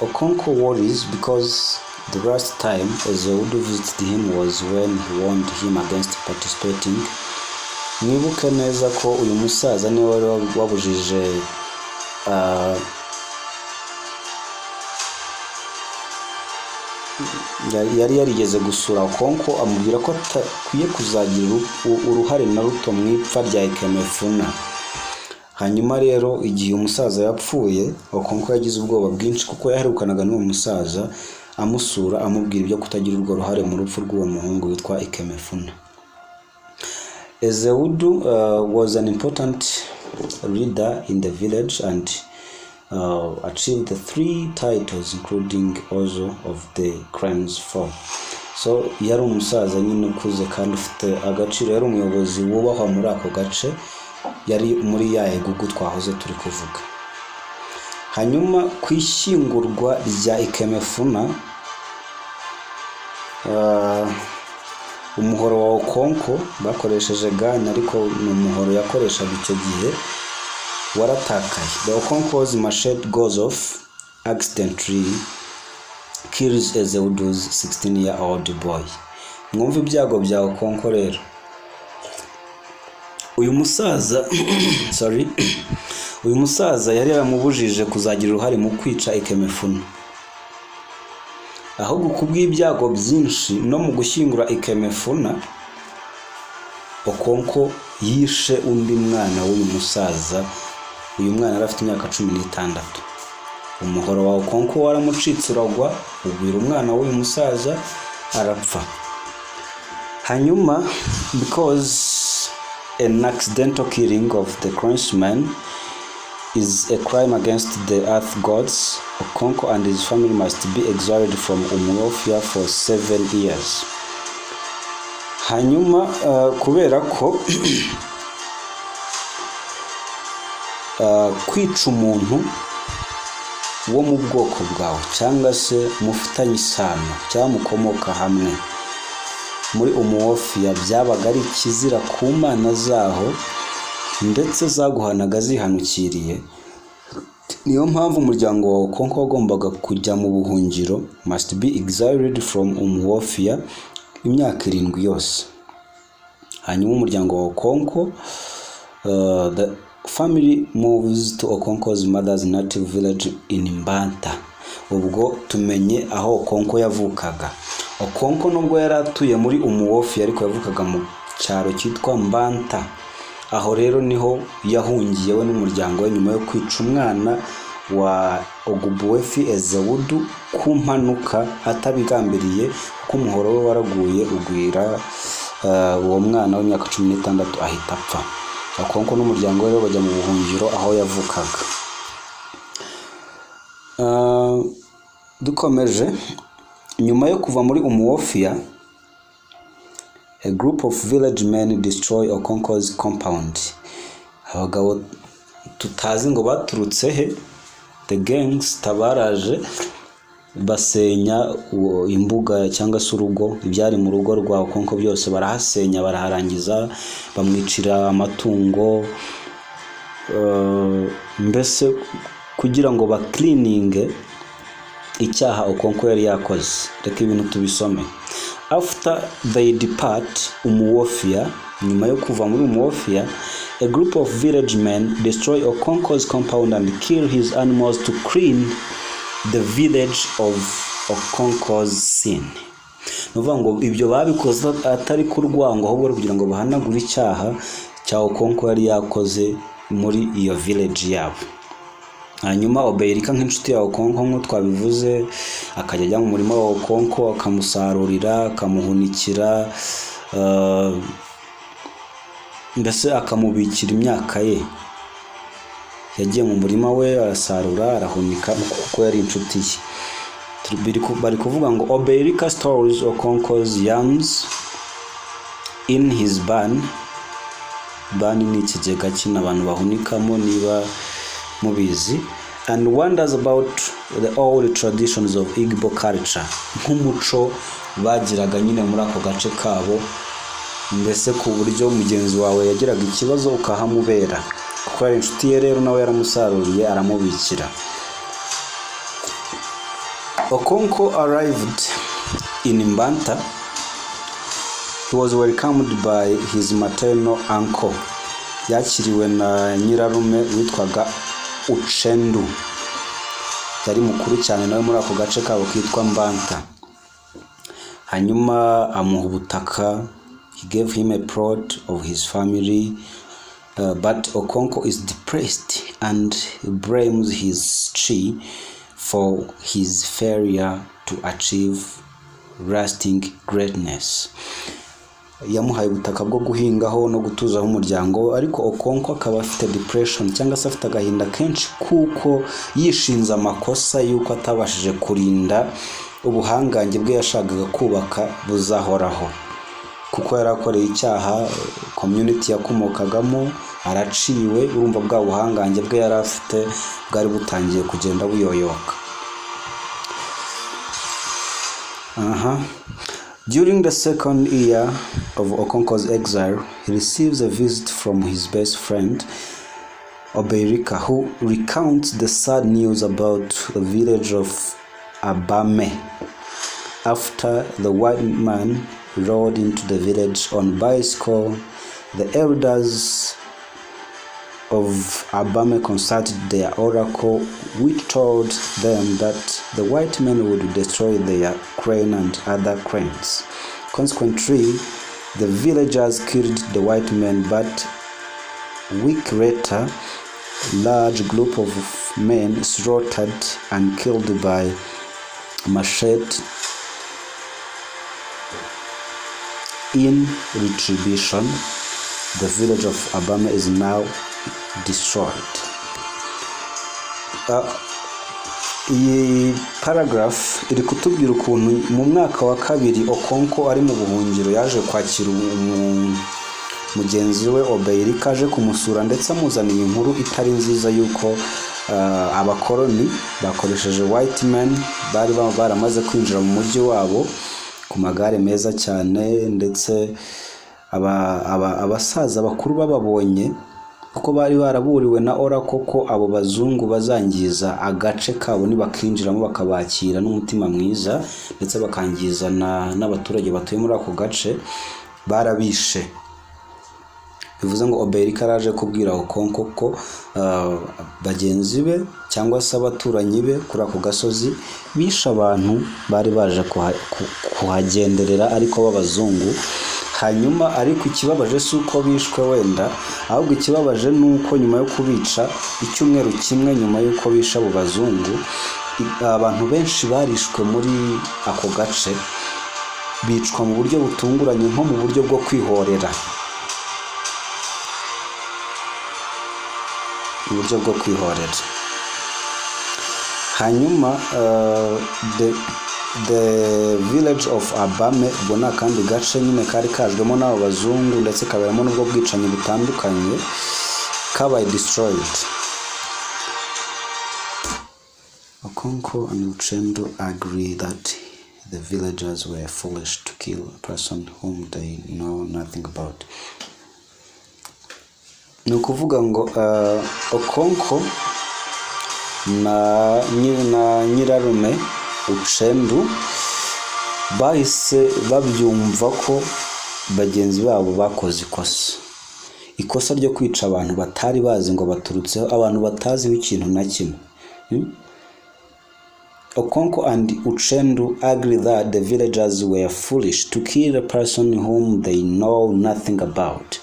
Okonkwo worries because the last time Ezeudu visited him was when he warned him against participating. Mwibuke neza ko uyu musaza niwe wari wabujije yari yarigeze gusura Okonkwo amubwira ko atakwiye kuzagira uruhare na ruto mu ipfa rya Ekemefuna. Hanyuma rero igihe umusaza yapfuye, Okonkwo yagize ubwoba bwinshi kuko yaherukanaga n'uwo musaza amusura amubwira ibyo kutagira urwo ruhare mu rupfu rw'uwo muhungu witwa Ekemefuna. Ezeudu was an important leader in the village and achieved 3 titles including also of the Crimes 4. So yari umusaza nyine ukuze kandi ufite agaciro, yari umuyobozi wubahwa muri ako gace, yari muri ya Egugu twahoze turi kuvuga. Hanyuma kwishyingurwa rya Ekemefuna, umuhoro wa Okonkwo bakoresheje gana, ariko ni umuhoro yakoreshaga icyo gihe waratakaye. The Okonkwo's machete goes off accidentally, kills Ezeudu's 16-year-old boy. Mwumva ibyago bya Okonkwo rero. Uyu musaza yari yaramubujije kuzagira uruhare mu kwica Ekemefuna. Ahubwo kubw'ibyago byinshi no mu gushyingura Ekemefuna, Okonkwo yishe undi mwana w'uyu musaza. Uyu mwana yari afite imyaka 16. Umuhoro wa Okonkwo waramucitse uragwa, ubwira umwana w'uyu musaza arapfa. Hanyuma because an accidental killing of the Craftsman is a crime against the earth gods, Okonkwo and his family must be exiled from Umuofia for 7 years. Hanyuma kubera ko kwica umuntu wo mu bwoko bwawe cyangwa se mufitanye isano cyangwa mukomoka hamwe muri Umuofia byabaga ari ikizira ku mana zaho, ndetse zaguhanaga zihanukiriye. Niyo mpamvu umuryango wa Okonkwo wagombaga kujya mu buhungiro, must be exiled from Umuofia imyaka 7 yose. Hanyuma umuryango wa Okonkwo, the family moves to Okonkwo's mother's native village in Mbanta. Ubwo tumenye aho Okonkwo yavukaga. Okonkwo nubwo yari atuye muri Umuofia ariko yavukaga mu cyaro cyitwa Mbanta. Aho rero niho yahungiye we n'umuryango we nyuma yo kwica umwana wa Ogbuefi Ezeudu ku mpanuka atabigambiriye, kuko umuhoro we waraguye ugwira uwo mwana w'imyaka 16 ahita apfa. Okonkwo n'umuryango we rero bajya mu buhungiro aho yavukaga. Dukomeje, nyuma yo kuva muri Umuofia, a group of village men destroy Okonkwo's compound. Abagabo tutazi ngo baturutse he, the gangs tabaraje basenya imbuga cyangwa se urugo, ibyari mu rugo rwa Okonkwo byose barahasenya, baraharangiza, bamwicira amatungo, mbese kugira ngo ba cleaning icyaha Okonkwo yari yakoze. Reka ibintu tubisome. After they depart Umuofia, nyuma yo kuva muri Umuofia, a group of village men destroy Okonkwo's compound and kill his animals to clean the village of Okonko's sin. Nuvuga ngo ibyo babikoze atari ku rwango ahubwo kugira ngo bahanagure icyaha cya Okonko yari yakoze muri iyo village yabo. Hanyuma Obeilika nk'inshuti ya Okonko nk'uko twabivuze akajya ajya mu murima wa Okonko akamusarurira, akamuhunikira, mbese akamubikira imyaka ye. Yagiye mu murima we arasarura, arahunika kuko yari inshuti ye. Bari kuvuga ngo Obeilika stores Okonko's yams in his barn. Barn ni ikigega kina abantu bahunikamo niba mubizi, and wonders about the old traditions of Igbo culture, nk'umuco bagiraga nyine muri ako gace kabo, mbese ku buryo mugenzi wawe yagiraga ikibazo ukahamubera kuko ari inshuti ye, rero nawe yaramusaruriye aramubikira. Okonko arrived in Mbanta. He was welcomed by his maternal uncle. Yakiriwe na nyirarume witwaga Uchendu, yari mukuru cyane nawe muri ako gace kabo kitwa Mbanta. Hanyuma amuha ubutaka. He gave him a plot of his family, but Okonko is depressed and blames his chi for his failure to achieve lasting greatness. Yamuhaye ubutaka bwo guhingaho no gutuzaho umuryango, ariko Okonko akaba afite depression cyangwa se afite agahinda kenshi kuko yishinze amakosa yuko atabashije kurinda ubuhangange bwe yashakaga kubaka buzahoraho, kuko yarakoreye icyaha community yakomokagamo, araciwe. Urumva bwa buhangange bwe yari afite bwari butangiye kugenda buyoyoka. During the second year of Okonko's exile, he receives a visit from his best friend Obeilika, who recounts the sad news about the village of Abame. After the white man rode into the village on bicycle, the elders of Abame consulted their oracle, which told them that the white men would destroy their crane and other cranes. Consequently, the villagers killed the white men, but a week later, a large group of men slaughtered and killed by machete. In retribution, the village of Abame is now destroyed. Iyi paragraph iri kutubwira ukuntu mu mwaka wa kabiri Okonko ari mu buhungiro yaje kwakira mugenzi we Obeilika, aje kumusura ndetse amuzaniye inkuru itari nziza yuko abakoloni bakoresheje white men bari baramaze kwinjira mu mujyi wabo ku magare meza cyane, ndetse abasaza bakuru bababonye kuko bari baraburiwe na oracle ko abo bazungu bazangiza agace kabo nibakinjiramo bakabakira n'umutima mwiza, ndetse bakangiza n'abaturage batuye muri ako gace, barabishe. Bivuze ngo Obeilika araje kubwira Okonko ko bagenzi be cyangwa se abaturanyi be kuri ako gasozi bisha abantu bari baje kuhagenderera ariko b'abazungu. Hanyuma ariko ikibabaje si uko bishwe wenda, ahubwo ikibabaje nuko nyuma yo kubica icyumweru kimwe nyuma yuko bisha abo bazungu, abantu benshi barishwe muri ako gace, bicwa mu buryo butunguranye nko mu buryo bwo kwihorera. Uburyo bwo kwihorera. Hanyuma the village of Abame, bona kandi gace nyine kari kajwemo n'abo bazungu ndetse kaberamo n'ubwo bwicanyi butandukanye, kabaye destroyed. Okonko and Uchendu agree that the villagers were foolish to kill a person whom they know nothing about. Ni ukuvuga ngo Okonko na nyirarume Uchendu bahise babyumva ko bagenzi babo bakoze ikosa ryo kwica abantu batari bazi ngo baturutseho, abantu batazi ikintu na kimwe. Okonko and Uchendu agree that the villagers were foolish to kill a person whom they know nothing about.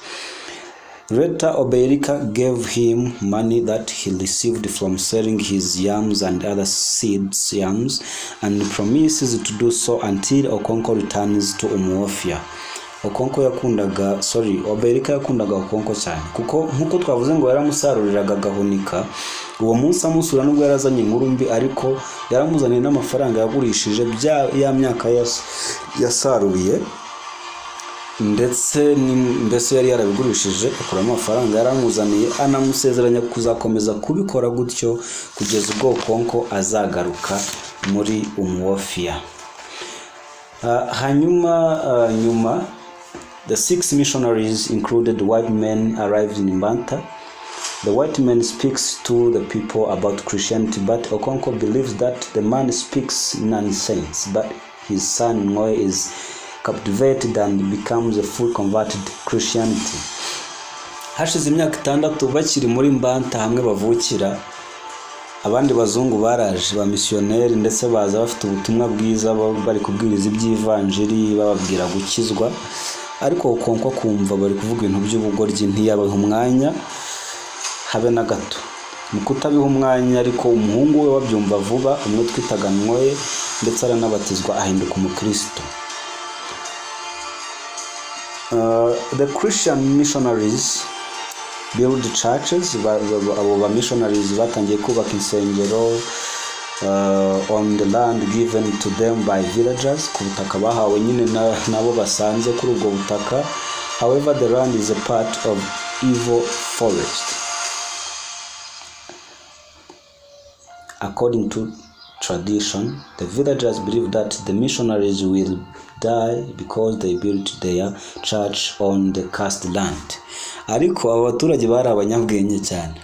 Later, Obeirika gave him money that he received from selling his yams and other seeds yams, and promises to do so until Okonko returns to Umuofia. Obeirika yakundaga Okonko cyane kuko nkuko twavuze ngo yaramusaruriraga gahunika. Uwo munsi amusura nubwo yarazanye inkuru mbi, ariko yaramuzaniye n'amafaranga yagurishije ya myaka yasaruriye, ndetse mbese yari yarabigurishije akuramo amafaranga yaramuzaniye, anamusezeranya kuzakomeza kubikora gutyo kugeza ubwo Okonko azagaruka muri Umuofia. Nyuma the 6 missionaries included white men arrived in Mbanta. The white man speaks to the people about Christianity, but Okonko believes that the man speaks nonsense, but his son Ngoye is captivated and becomes a full converted Christianity. Hashize imyaka 6 bakiri muri Mbanta hamwe bavukira, abandi bazungu baraje ba missionnaire ndetse baza bafite ubutumwa bwiza, bari kubwiriza iby'ivanjiri bababwira gukizwa, ariko Okonko kumva bari kuvuga ibintu by'ubugoryi ntiyabaha umwanya habe na gato. Mu kutabiha umwanya ariko umuhungu we wabyumva vuba, umwe twitaga Ngoye, ndetse aranabatizwa ahinduka umukristo. The Christian missionaries build churches. Abo ba missionaries batangiye kubaka insengero on the land given to them by villagers, ku butaka bahawe nyine nabo basanze kuri ubwo butaka. However, the land is a part of evil forest. According to tradition, the villagers believe that the missionaries will die because they built their church on the cursed land. Ariko abaturage bari abanyabwenge cyane.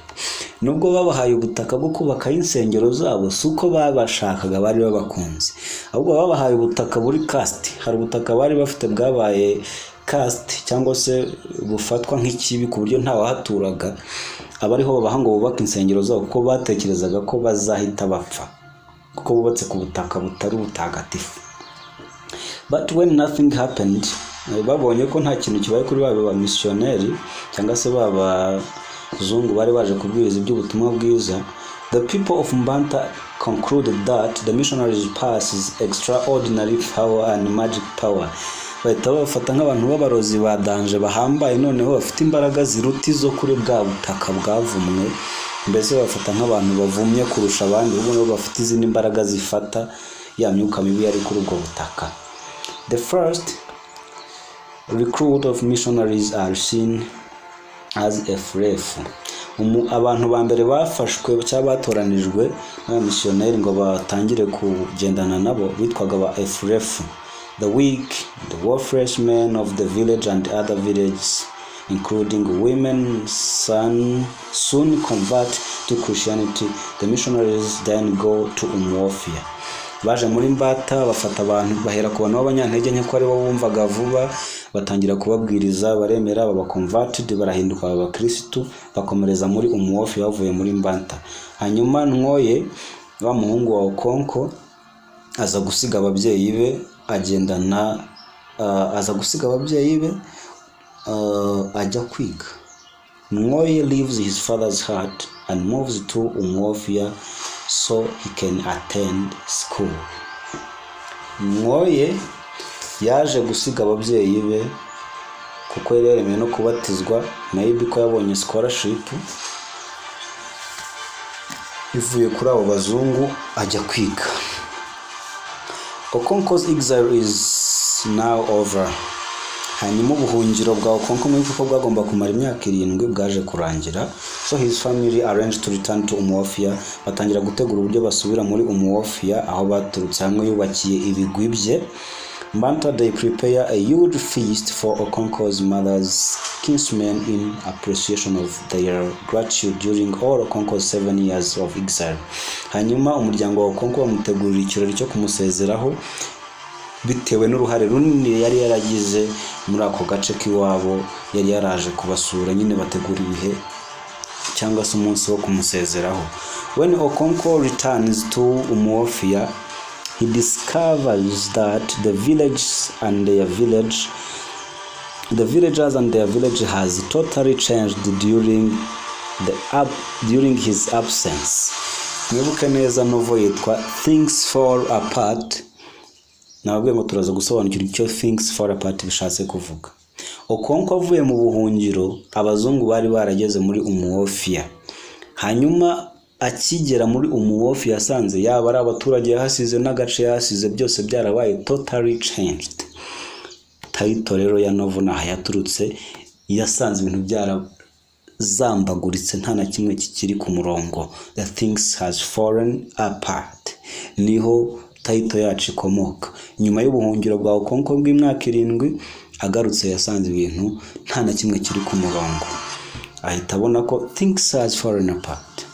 Nubwo babahaye ubutaka bwo kubaka insengero zabo, suko babashakaga bari babakunze. Ahubwo babahaye ubutaka buri cursed. Hari ubutaka bari bafite bwabaye cursed cyangwa se bufatwa nk'ikibi ku buryo nta wahaturaga. Abariho babaha ngo bubaka insengero zabo kuko batekerezaga ko bazahita bapfa, kuko bubatse ku butaka butari ubutagatifu. But when nothing happened, babonye ko nta kintu kibaye kuri ba missionnaire cyangwa se baba zungu bari baje kubwiriza iby'ubutumwa bwiza, the people of Mbanta concluded that the missionaries possess extraordinary power and magic power. Bahita bafata nk'abantu b'abarozi badanje bahambaye, noneho bafite imbaraga ziruta izo kuri bwa butaka bwavumwe. Mbese bafata nk'abantu bavumye kurusha abandi, ubwo bafite izindi imbaraga zifata ya myuka mibi yari kuri ubwo butaka. The first recruit of missionaries are seen as Efurefu. Abantu ba mbere bafashwe cyangwa batoranijwe n'abamissionnaire ngo batangire kugendana nabo bitwaga ba Efurefu. The weak, the worthless men of the village and other villages, including women, soon convert to Christianity. The missionaries then go to Umuofia. Baje muri Mbata bafata abantu bahera ku bantu b'abanyantege nke ko ari bo bumvaga vuba, batangira kubabwiriza, baremera, baba converted, barahinduka abakristo, bakomereza muri Umuofia bavuye muri Mbata. Hanyuma Ngoye wa muhungu wa Okonko aza gusiga ababyeyi be, ajya kwiga. Ngoye leaves his father's hut and moves to Umuofia so he can attend school. Ngoye yaje gusiga ababyeyi be kuko yari yaremeye no kubatizwa, maybe ko yabonye scholarship ivuye kuri abo bazungu, ajya kwiga. Okonko's exile is now over. Hanyuma ubuhungiro bwa Okonko muri kuko bwagomba kumara imyaka 7 bwaje kurangira. So his family arranged to return to Umuofia. Batangira gutegura uburyo basubira muri Umuofia aho baturutse, hamwe yubakiye ibigwi bye. Mbanta they prepare a huge feast for Okonko's mother's kinsmen in appreciation of their gratitude during all Okonko's 7 years of exile. Hanyuma umuryango wa Okonko bamutegurira ikirori cyo kumusezeraho bitewe n'uruhare runini yari yaragize muri ako gace k'iwabo, yari yaraje kubasura, nyine bategura ibihe cyangwa se umunsi wo kumusezeraho. When Okonkwo returns to Umuofia, he discovers that the villagers and their village has totally changed during his absence. Mwibuke neza novo yitwa Things Fall Apart. Nababwiye ngo turaza gusobanukira icyo Things Fall Apart bishatse kuvuga. Okonkwo avuye mu buhungiro, abazungu bari barageze muri Umuofia. Hanyuma akigera muri Umuofia yasanze yaba ari abaturage yahasize n'agace yahasize byose byarabaye totally changed. Title rero ya novel naho yaturutse, yasanze ibintu byarazambaguritse nta na kimwe kikiri ku murongo. The things has fallen apart. Niho title yacu ikomoka. Nyuma y'ubuhungiro bwa Okonkwo bw'imyaka 7 agarutse yasanze ibintu nta na kimwe kiri ku murongo. Ahita abona ko things has fallen apart.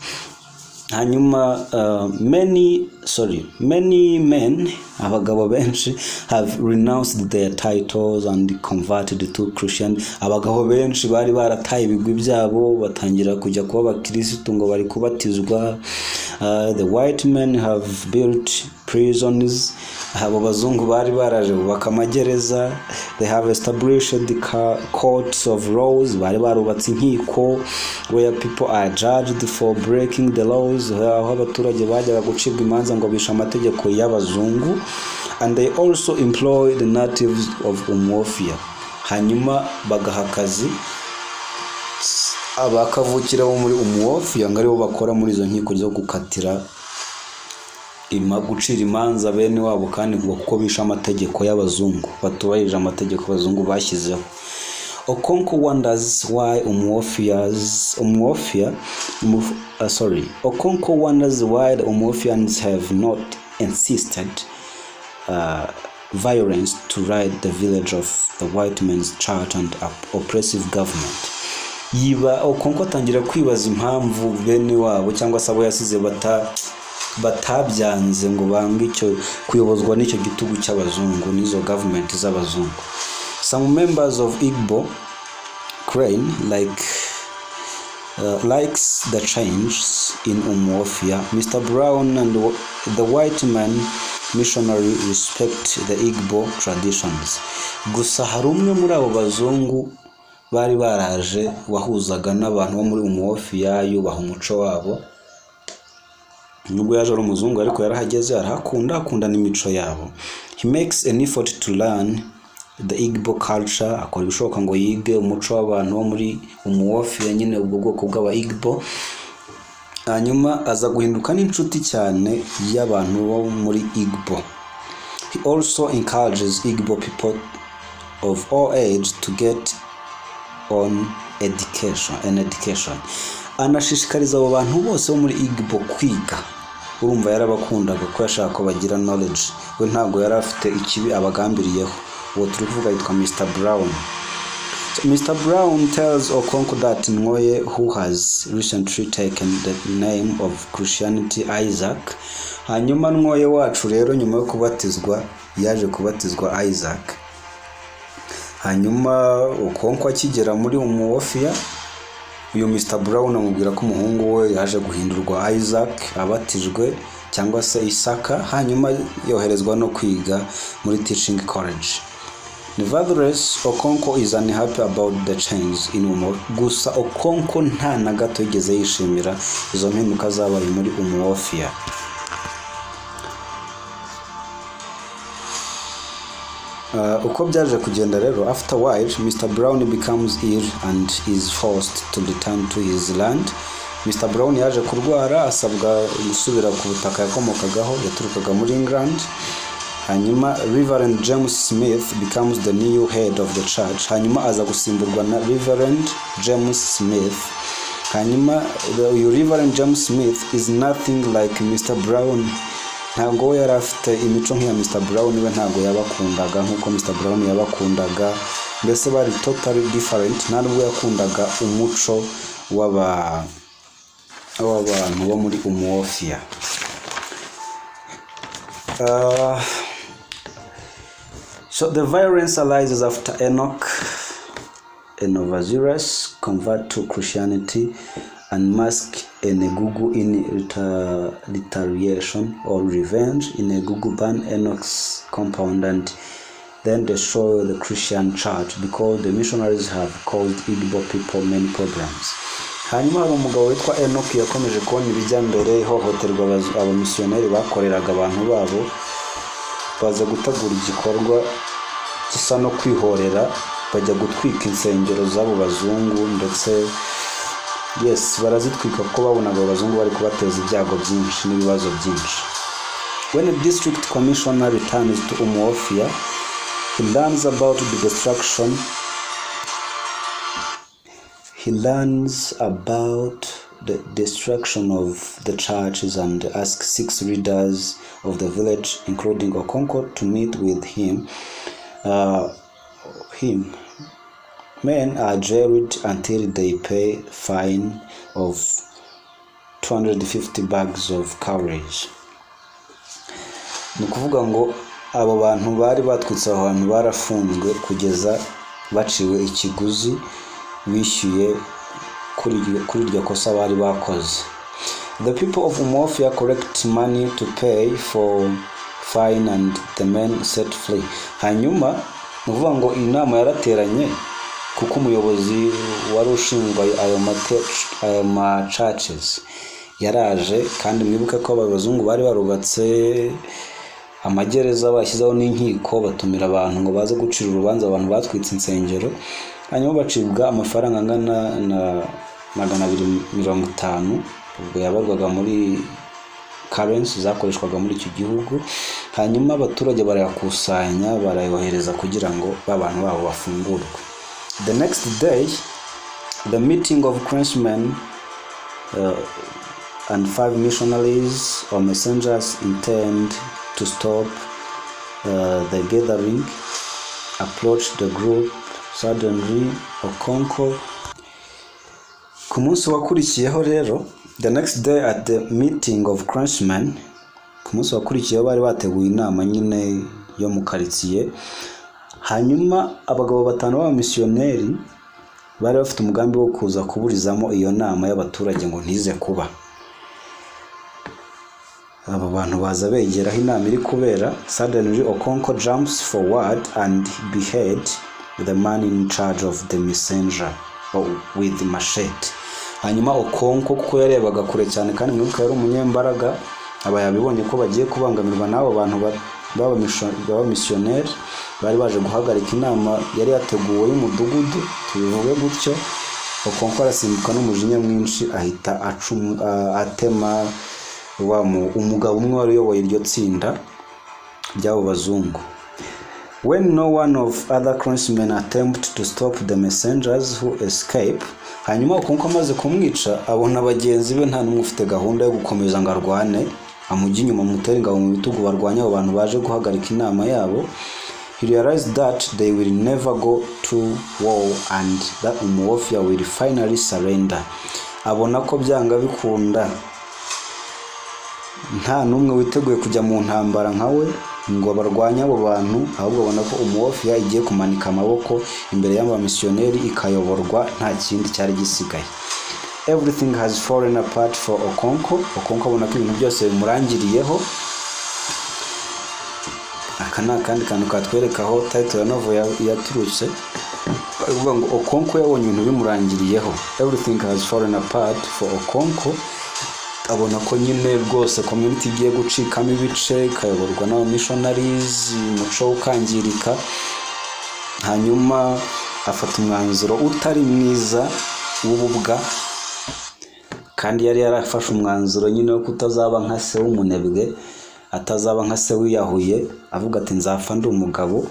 Hanyuma many men, abagabo benshi, have renounced their titles and converted to Christian. Abagabo benshi bari barataye ibigwi byabo batangira kujya kuba abakristo ngo bari kubatizwa. The white men have built prisons. Abo bazungu bari baraje bubaka amagereza. They have established the courts of laws. Bari barubatse inkiko where people are judged for breaking the laws. Aho abaturage bajyaga gucibwa imanza ngo bisha amategeko y'abazungu. And they also employ the natives of Umuofia. Hanyuma bagaha akazi abakavukira bo muri Umuofia ngo aribo bakora muri izo nkiko zo gukatira gucira imanza bene wabo, kandi kuko bisha amategeko y'abazungu, batubahirije amategeko abazungu bashyizeho. Okonkwo wonders why Okonkwo wonders why the Umuofians have not insisted violence to rid the village of the white man's church and oppressive government. Okonkwo atangira kwibaza impamvu bene wabo cyangwa se abo yasize batabyanze ngo bange icyo kuyobozwa n'icyo gitugu cy'abazungu n'izo government z'abazungu. Some members of Igbo Crane likes the changes in Umuofia. Mr. Brown and the white man missionary respect the Igbo traditions. Gusa hari umwe muri abo bazungu bari baraje wahuzaga n'abantu bo muri Umuofia yubaha umuco wabo. Nubwo yaje ari umuzungu ariko yarahageze akunda n'imico yabo. He makes an effort to learn the Igbo culture. Akora ibishoboka ngo yige umuco w'abantu bo muri Umuofia, nyine ubwo bwoko bw'aba Igbo. Hanyuma aza guhinduka n'inshuti cyane y'abantu bo muri Igbo. He also encourages Igbo people of all age to get on education. Anashishikariza abo bantu bose bo muri Igbo kwiga. Urumva yarabakundaga ko yashaka ko bagira knowledge. We ntago yari afite ikibi abagambiriyeho. Uwo turi kuvuga yitwa Mr. Brown. So Mr. Brown tells Okonkwo that Ngoye, who has recently taken the name of Christianity, Isaac. Hanyuma Ngoye wacu rero nyuma yo kubatizwa yaje kubatizwa Isaac. Hanyuma Okonkwo akigera muri Umuofia, uyu Mr. Brown amubwira ko umuhungu we yaje guhindurwa Isaac, abatijwe cyangwa se Isaka, hanyuma yoherezwa no kwiga muri teaching college. Nevertheless, Okonkwo is unhappy about the change in Umuofia. Gusa Okonkwo nta na gato yigeze yishimira izo mpinduka zabaye muri Umuofia. Uko byaje kugenda rero, after a while Mr. Brown becomes ill and is forced to return to his land. Mr. Brown yaje kurwara, asabwa gusubira ku butaka yakomokagaho, yaturukaga muri England. Hanyuma Reverend James Smith becomes the new head of the church. Hanyuma aza gusimburwa na Reverend James Smith. Hanyuma Reverend James Smith is nothing like Mr. Brown. Ntago yari afite imico nk'iya Mr. Brown, we ntago yabakundaga nkuko Mr. Brown yabakundaga. Mbese bari totally different. Ntabwo yakundaga umuco w'abantu bo muri Umuofia. So the violence arises after Enoch and Osiris convert to Christianity, unmask Enegugu in retaliation or revenge. Enegugu banned Enoch's compound and then destroy the Christian church because the missionaries have caused Igbo people many problems. Hanyuma hari umugabo witwa Enoch yakomeje kubona ibijya mbere ihohoterwa abamisiyoneri bakoreraga abantu babo, baza gutegura igikorwa gisa no kwihorera, bajya gutwika insengero z'abo bazungu, ndetse barazitwika kuko babonaga abazungu bari kubateza ibyago byinshi n'ibibazo byinshi. When a district commissioner returns to Umuofia, he learns about the destruction. He learns about the destruction of the churches and asks 6 leaders of the village, including Okonko, to meet with him. Men are jailed until they pay fine of 250 bags of cowries. Ni kuvuga ngo abo bantu bari batwitse ahantu barafunzwe kugeza baciwe ikiguzi bishyuye kuri iryo kosa bari bakoze. The people of Umuofia collect money to pay for fine and the men set free. Hanyuma nuvuga ngo inama yarateranye kuko umuyobozi wari ushinzwe ayo churches yaraje, kandi mwibuke ko abazungu bari barubatse amagereza bashyizeho n'inkiko, batumira abantu ngo baze gucira urubanza abantu batwitse insengero, hanyuma bacibwa amafaranga angana na 250 ubwo yabarwaga muri currency zakoreshwaga muri icyo gihugu. Hanyuma abaturage barayakusanya barayohereza kugira ngo abantu babo bafungurwe. The next day, the meeting of Christmen and 5 missionaries or messengers intend to stop the gathering approached the group. Suddenly Okonko. Ku munsi wakurikiyeho rero, the next day at the meeting of Christmen, ku munsi wakurikiyeho bari bateguye inama nyine yo mu karitsiye. Hanyuma abagabo 5 b'abamisiyoneri bari bafite umugambi wo kuza kuburizamo iyo nama y'abaturage ngo ntize kuba. Aba bantu baza begeraho inama iri kubera. Suddenly Okonko jumps forward and behead the man in charge of the messenger with machete. Hanyuma Okonko kuko yarebaga kure cyane kandi mwibuka yari umunyembaraga, aba yabibonye ko bagiye kubangamirwa n'abo bantu b'abamisiyoneri bari baje guhagarika inama yari yateguwe y'umudugudu, tubivuge gutyo. Okonko arasimbuka n'umujinya mwinshi ahita atema umugabo umwe wari uyoboye iryo tsinda ry'abo bazungu. When no one of other Christmen attempt to stop the messengers who escape, hanyuma Okonko amaze kumwica abona bagenzi be nta numwe ufite gahunda yo gukomeza ngo arwane, amujya inyuma mutera ingabo mu bitugu barwanya abo bantu baje guhagarika inama yabo. He realized that they will never go to war and that Umuofia will finally surrender. Abona ko byanga bikunda nta numwe witeguye kujya mu ntambara nkawe ngo barwanya abo bantu, ahubwo abona ko Umuofia igiye kumanika amaboko imbere y'abamisiyoneri ikayoborwa nta kindi cyari gisigaye. Everything has fallen apart for Okonko. Okonko abona ko ibintu byose bimurangiriyeho. Aka ni akandi kantu katwerekaho title ya novel yaturutse, bavuga ngo Okonko yabonye ibintu bimurangiriyeho. Everything has fallen apart for Okonko. Abona ko nyine rwose community igiye gucikamo ibice, kayoborwa n'aba missionaries, umuco ukangirika. Hanyuma afata umwanzuro utari mwiza w'ububwa, kandi yari yarafashe umwanzuro nyine wo kutazaba nka se w'umunebwe, atazaba nka se wiyahuye, avuga ati nzapfa ndi umugabo.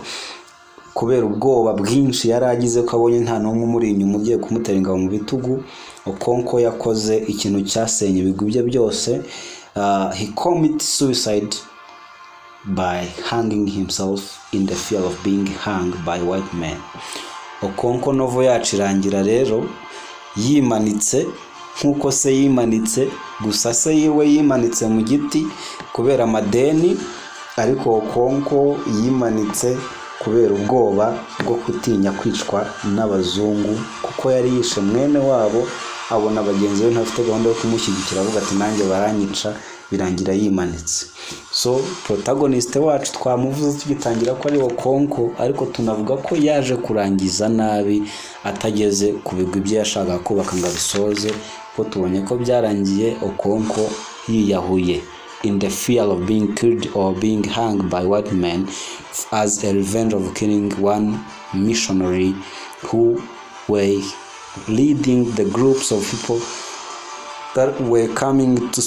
Kubera ubwoba bwinshi yari agize ko abonye nta numwe muri inyuma ugiye kumutera ingabo mu bitugu, Okonko yakoze ikintu cyasenye ibigwi bye byose. He committed suicide by hanging himself in the fear of being hanged by white men. Okonko novo yacirangira rero yimanitse nkuko se yimanitse, gusa se yiwe yimanitse mu giti kubera amadeni, ariko Okonko yimanitse kubera ubwoba bwo kutinya kwicwa n'abazungu kuko yari yishe mwene wabo abona bagenzi be ntafite gahunda yo kumushyigikira, avuga ati nanjye baranyica, birangira yimanitse. So protagonist wacu twamuvuze tugitangira ko ari Okonkwo, ariko tunavuga ko yaje kurangiza nabi atageze ku bigwi bye yashaka kubaka ngo abisoze, ko tubonye ko byarangiye Okonkwo yiyahuye in the fear of being killed or being hanged by white men as a revenge of killing one missionary who were leading the groups of people that were coming to